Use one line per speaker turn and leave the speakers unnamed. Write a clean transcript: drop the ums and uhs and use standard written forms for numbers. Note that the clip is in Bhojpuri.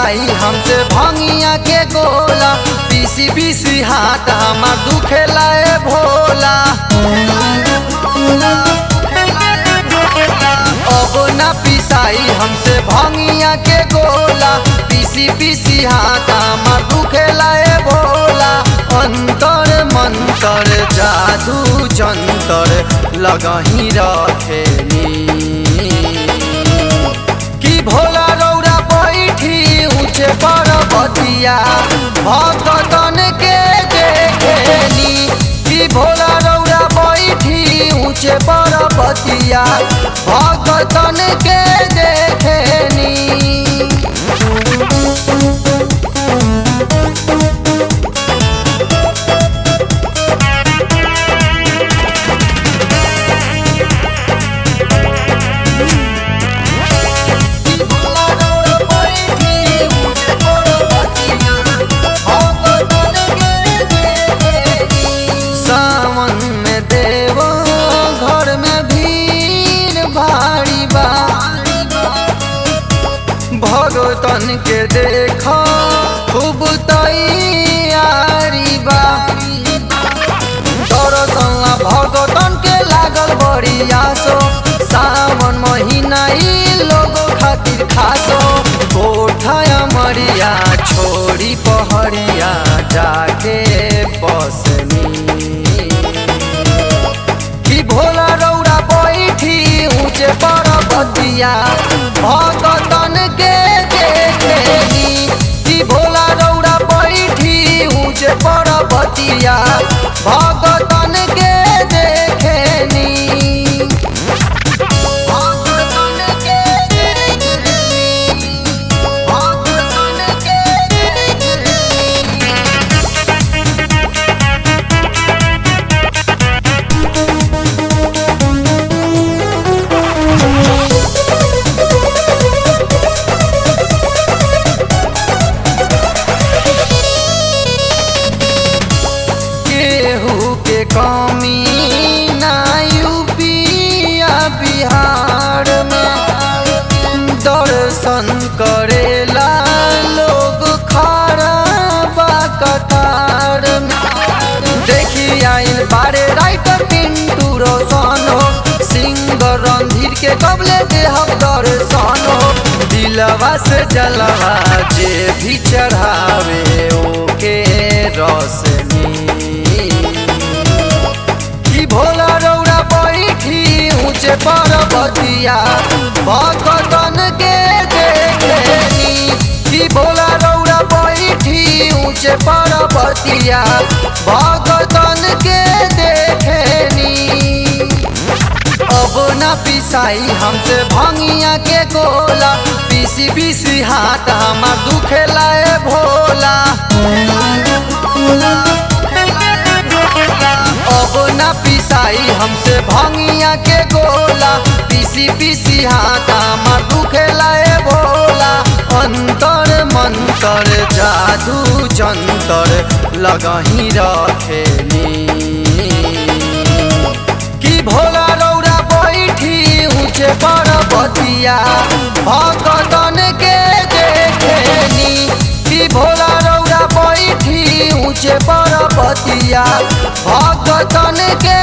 पिसाई हमसे भंगिया के गोला, पीसी पीसी हाथ हमार दुखेला ए भोला। अब ना पिसाई हमसे भंगिया के गोला, पीसी पीसी हाथ हमार दुखेला ए भोला। अंतर मंतर जादू जंतर लगही रखेनी, कि भोला रौरा बैठी ऊंचे पर्वतिया भक्तन के देखेनी, कि भोला रौरा बैठी ऊंचे पर्वतिया भक्तन के देखेनी। भगतन के देखा खूब तैयारी बा, दरअसल भगतन के लागल बड़ी आसो। सावन महीना ई लोगो खातिर खासो, कोठा मरिया छोड़ी पहड़िया जाके बसनी, कि भोला रौरा बैठी ऊंचे पर्वतिया भगतन के देखेनी, कि भोला रौरा बैठी ऊंचे पर्वतिया भगतन के देखेनी। कमी ना यूपिया बिहार में, दर्शन करेला लोग खड़ा बा कतार में। देखी आइल बारे राइटर पिंटू रोशन हो, सिंगर रणधीर के कबले देहब दर्शन हो। दिलवा से जलवा जे भी चढ़ावे ओके रोशनी, भोला रौरा बैठी ऊंचे पर्वतिया भगतन के देखेनी, कि भोला रौरा बैठी ऊंचे पर्वतिया भगतन के देखेनी। अब ना पिसाई हमसे भंगिया के गोला, पीसी पीसी हाथ हमार दुखेला ए भोला। अब ना पिसाई हमसे भंगिया के गोला, पीसी पीसी हाथ हमार दुखेला ए भोला। अंतर मंतर जादू जंतर लगही रखेनी, कि भोला रौरा बैठी ऊंचे पर्वतिया भगतन के देखेनी, कि भोला रौरा बैठी ऊंचे पर्वतिया भगतन के